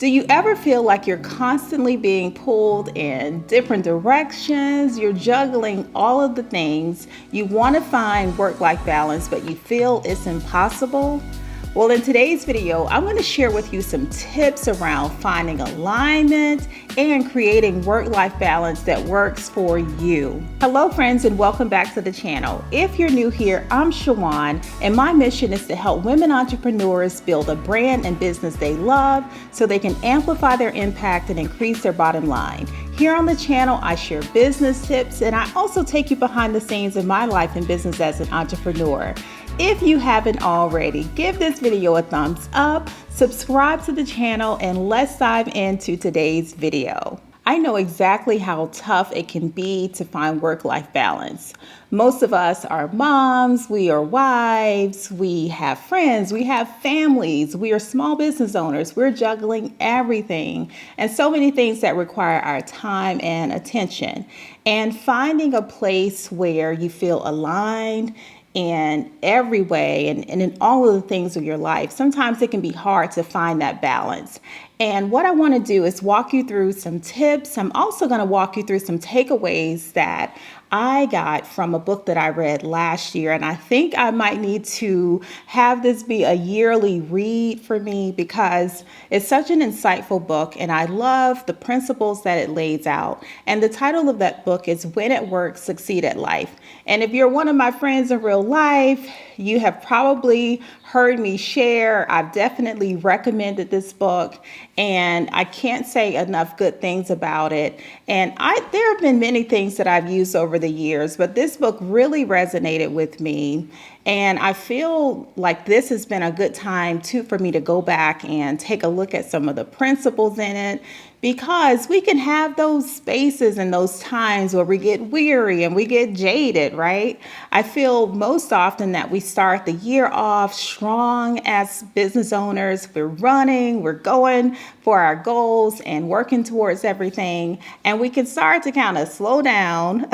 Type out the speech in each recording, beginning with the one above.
Do you ever feel like you're constantly being pulled in different directions? You're juggling all of the things. You want to find work-life balance, but you feel it's impossible? Well, in today's video, I'm going to share with you some tips around finding alignment and creating work-life balance that works for you. Hello, friends, and welcome back to the channel. If you're new here, I'm Shawon, and my mission is to help women entrepreneurs build a brand and business they love so they can amplify their impact and increase their bottom line. Here on the channel, I share business tips, and I also take you behind the scenes of my life and business as an entrepreneur. If you haven't already, give this video a thumbs up, subscribe to the channel, and let's dive into today's video. I know exactly how tough it can be to find work-life balance. Most of us are moms, we are wives, we have friends, we have families, we are small business owners, we're juggling everything and so many things that require our time and attention. And finding a place where you feel aligned in every way and in all of the things of your life, sometimes it can be hard to find that balance. And what I want to do is walk you through some tips. I'm also going to walk you through some takeaways that I got from a book that I read last year. And I think I might need to have this be a yearly read for me because it's such an insightful book and I love the principles that it lays out. And the title of that book is Win at Work, Succeed at Life. And if you're one of my friends in real life, you have probably heard me share. I've definitely recommended this book and I can't say enough good things about it. And there have been many things that I've used over the years, but this book really resonated with me. And I feel like this has been a good time too for me to go back and take a look at some of the principles in it, because we can have those spaces and those times where we get weary and we get jaded, right? I feel most often that we start the year off strong as business owners. We're running, we're going for our goals and working towards everything. And we can start to kind of slow down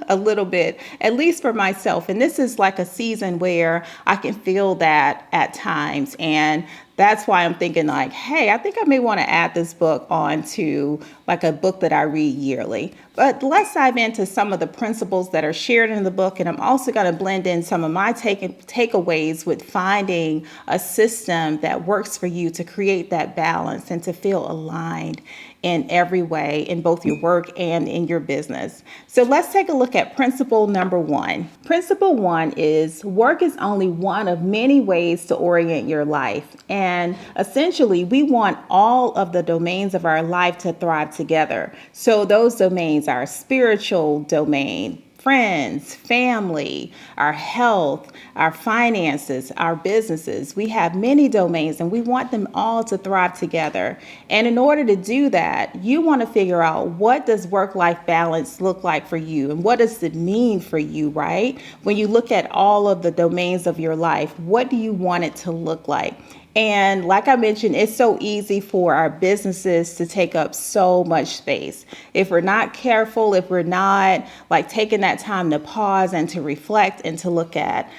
a little bit, at least for myself. And this is like a season where I can feel that at times. And that's why I'm thinking like, hey, I think I may want to add this book on to like a book that I read yearly. But let's dive into some of the principles that are shared in the book. And I'm also going to blend in some of my takeaways with finding a system that works for you to create that balance and to feel aligned in every way in both your work and in your business. So let's take a look at principle number one. Principle one is work is only one of many ways to orient your life. And essentially, we want all of the domains of our life to thrive together. So those domains are spiritual domain, friends, family, our health, our finances, our businesses. We have many domains and we want them all to thrive together. And in order to do that, you want to figure out, what does work-life balance look like for you? And what does it mean for you, right? When you look at all of the domains of your life, what do you want it to look like? And like I mentioned, it's so easy for our businesses to take up so much space. If we're not careful, if we're not like taking that time to pause and to reflect and to look at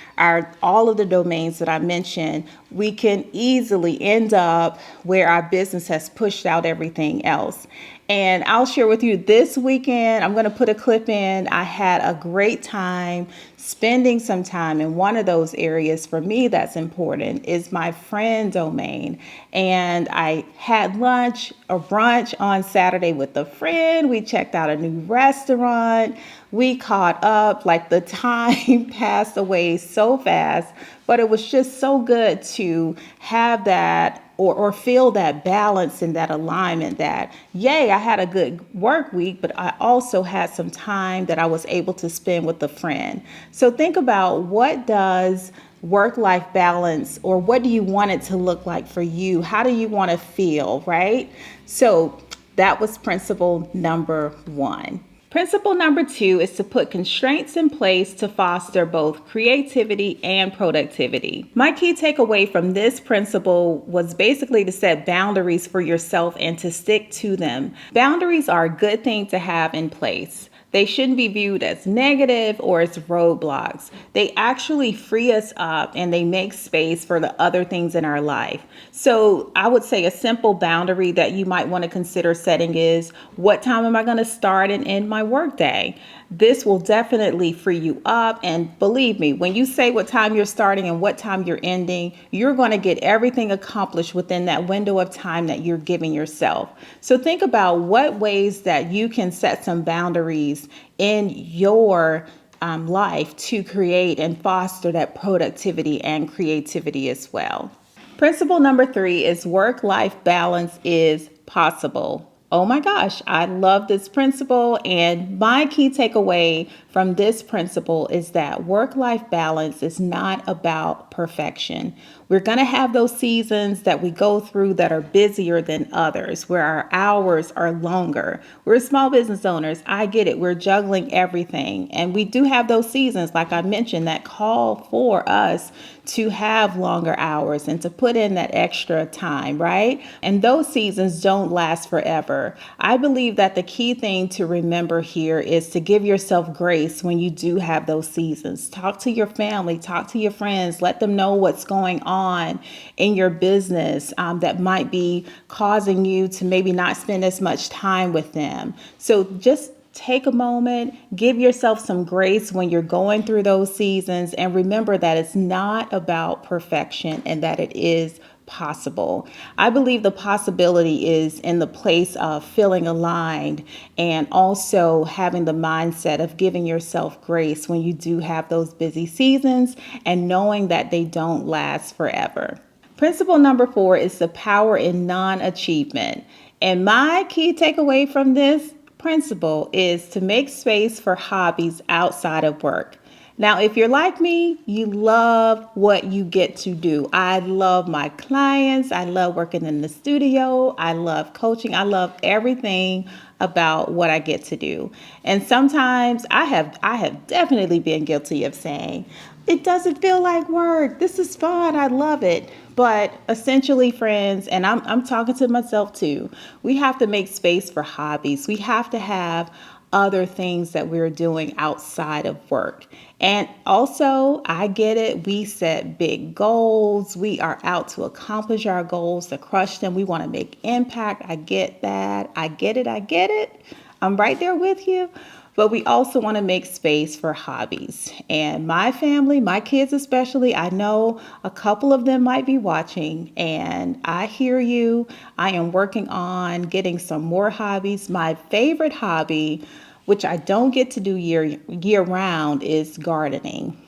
all of the domains that I mentioned, we can easily end up where our business has pushed out everything else. And I'll share with you this weekend, I'm going to put a clip in. I had a great time spending some time in one of those areas. For me, that's important, is my friend domain. And I had a brunch on Saturday with a friend. We checked out a new restaurant. We caught up, like the time passed away so fast, but it was just so good to have that or feel that balance and that alignment that, yay, I had a good work week, but I also had some time that I was able to spend with a friend. So think about, what does work-life balance, or what do you want it to look like for you? How do you want to feel, right? So that was principle number one. Principle number two is to put constraints in place to foster both creativity and productivity. My key takeaway from this principle was basically to set boundaries for yourself and to stick to them. Boundaries are a good thing to have in place. They shouldn't be viewed as negative or as roadblocks. They actually free us up and they make space for the other things in our life. So I would say a simple boundary that you might want to consider setting is, what time am I going to start and end my workday? This will definitely free you up. And believe me, when you say what time you're starting and what time you're ending, you're going to get everything accomplished within that window of time that you're giving yourself. So think about what ways that you can set some boundaries in your life to create and foster that productivity and creativity as well. Principle number 3 is work-life balance is possible. Oh my gosh, I love this principle. And my key takeaway from this principle is that work-life balance is not about perfection. We're going to have those seasons that we go through that are busier than others, where our hours are longer. We're small business owners. I get it. We're juggling everything. And we do have those seasons, like I mentioned, that call for us to have longer hours and to put in that extra time, right? And those seasons don't last forever. I believe that the key thing to remember here is to give yourself grace when you do have those seasons. Talk to your family, talk to your friends, let them know what's going on in your business that might be causing you to maybe not spend as much time with them. So just take a moment, give yourself some grace when you're going through those seasons, and remember that it's not about perfection and that it is possible. I believe the possibility is in the place of feeling aligned and also having the mindset of giving yourself grace when you do have those busy seasons and knowing that they don't last forever. Principle number 4 is the power in non-achievement. And my key takeaway from this principle is to make space for hobbies outside of work. Now, if you're like me, you love what you get to do. I love my clients. I love working in the studio. I love coaching. I love everything about what I get to do. And sometimes I have definitely been guilty of saying, it doesn't feel like work. This is fun. I love it. But essentially, friends, and I'm talking to myself too, we have to make space for hobbies. We have to have other things that we're doing outside of work. And also, I get it. We set big goals. We are out to accomplish our goals, to crush them. We want to make impact. I get that. I get it. I get it. I'm right there with you. But we also want to make space for hobbies. And my family, my kids especially, I know a couple of them might be watching, and I hear you. I am working on getting some more hobbies. My favorite hobby, which I don't get to do year round, is gardening.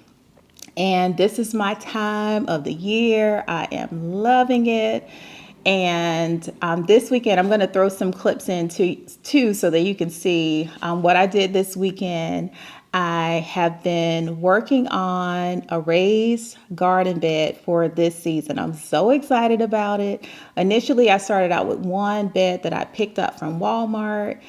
And this is my time of the year. I am loving it. And this weekend, I'm going to throw some clips in too so that you can see what I did this weekend. I have been working on a raised garden bed for this season. I'm so excited about it. Initially, I started out with one bed that I picked up from Walmart.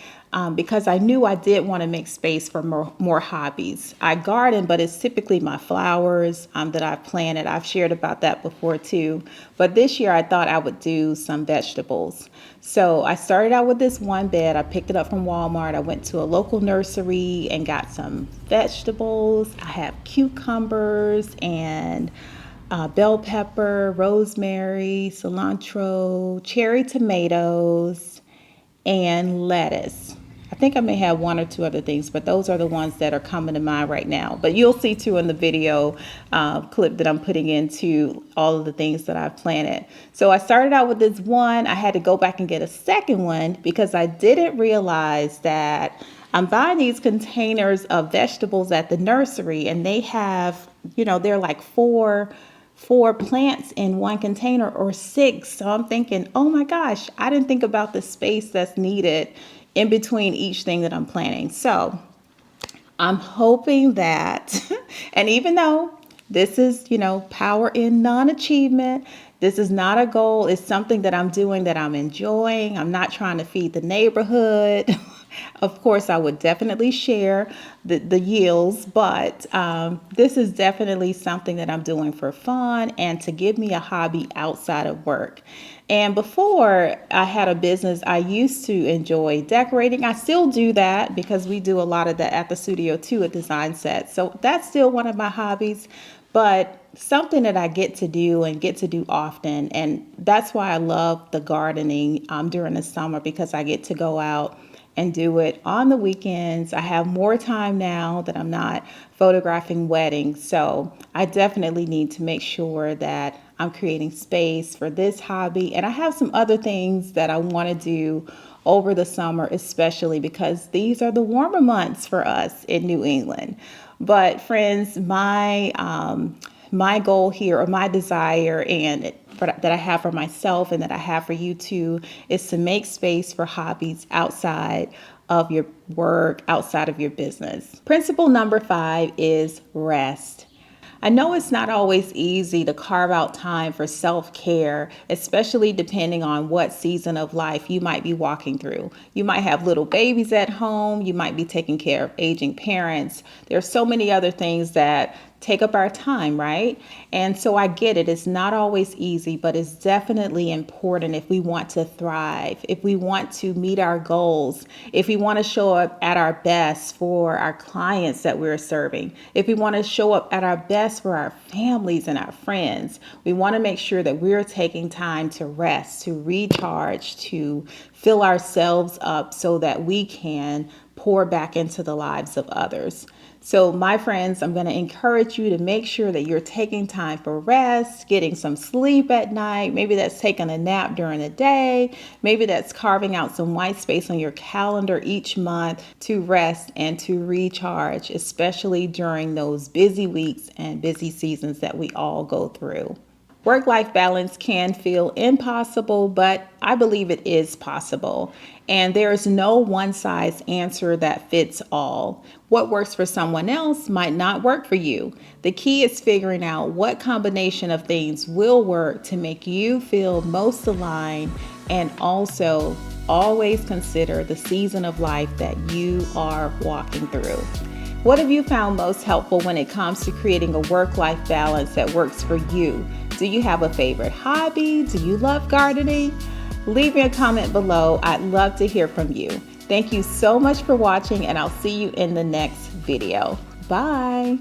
Because I knew I did want to make space for more hobbies. I garden, but it's typically my flowers that I've planted. I've shared about that before too. But this year I thought I would do some vegetables. So I started out with this one bed. I picked it up from Walmart. I went to a local nursery and got some vegetables. I have cucumbers and bell pepper, rosemary, cilantro, cherry tomatoes, and lettuce. I think I may have one or two other things, but those are the ones that are coming to mind right now. But you'll see too in the video clip that I'm putting into all of the things that I've planted. So I started out with this one. I had to go back and get a second one because I didn't realize that I'm buying these containers of vegetables at the nursery, and they have, they're like four plants in one container or 6. So I'm thinking, oh my gosh, I didn't think about the space that's needed in between each thing that I'm planting. So I'm hoping that, and even though this is, power in non-achievement, this is not a goal. It's something that I'm doing that I'm enjoying. I'm not trying to feed the neighborhood. Of course, I would definitely share the yields, but this is definitely something that I'm doing for fun and to give me a hobby outside of work. And before I had a business, I used to enjoy decorating. I still do that because we do a lot of that at the studio too, at Design Set. So that's still one of my hobbies, but something that I get to do and get to do often. And that's why I love the gardening during the summer, because I get to go out and do it on the weekends. I have more time now that I'm not photographing weddings. So I definitely need to make sure that I'm creating space for this hobby. And I have some other things that I want to do over the summer, especially because these are the warmer months for us in New England. But friends, my goal here, or my desire, and that I have for myself and that I have for you too, is to make space for hobbies outside of your work, outside of your business. Principle number 5 is rest. I know it's not always easy to carve out time for self-care, especially depending on what season of life you might be walking through. You might have little babies at home. You might be taking care of aging parents. There are so many other things that take up our time, right? And so I get it. It's not always easy, but it's definitely important if we want to thrive, if we want to meet our goals, if we want to show up at our best for our clients that we're serving, if we want to show up at our best for our families and our friends. We want to make sure that we're taking time to rest, to recharge, to fill ourselves up so that we can pour back into the lives of others. So my friends, I'm going to encourage you to make sure that you're taking time for rest, getting some sleep at night. Maybe that's taking a nap during the day. Maybe that's carving out some white space on your calendar each month to rest and to recharge, especially during those busy weeks and busy seasons that we all go through. Work-life balance can feel impossible, but I believe it is possible. And there is no one-size answer that fits all. What works for someone else might not work for you. The key is figuring out what combination of things will work to make you feel most aligned, and also always consider the season of life that you are walking through. What have you found most helpful when it comes to creating a work-life balance that works for you? Do you have a favorite hobby? Do you love gardening? Leave me a comment below. I'd love to hear from you. Thank you so much for watching, and I'll see you in the next video. Bye.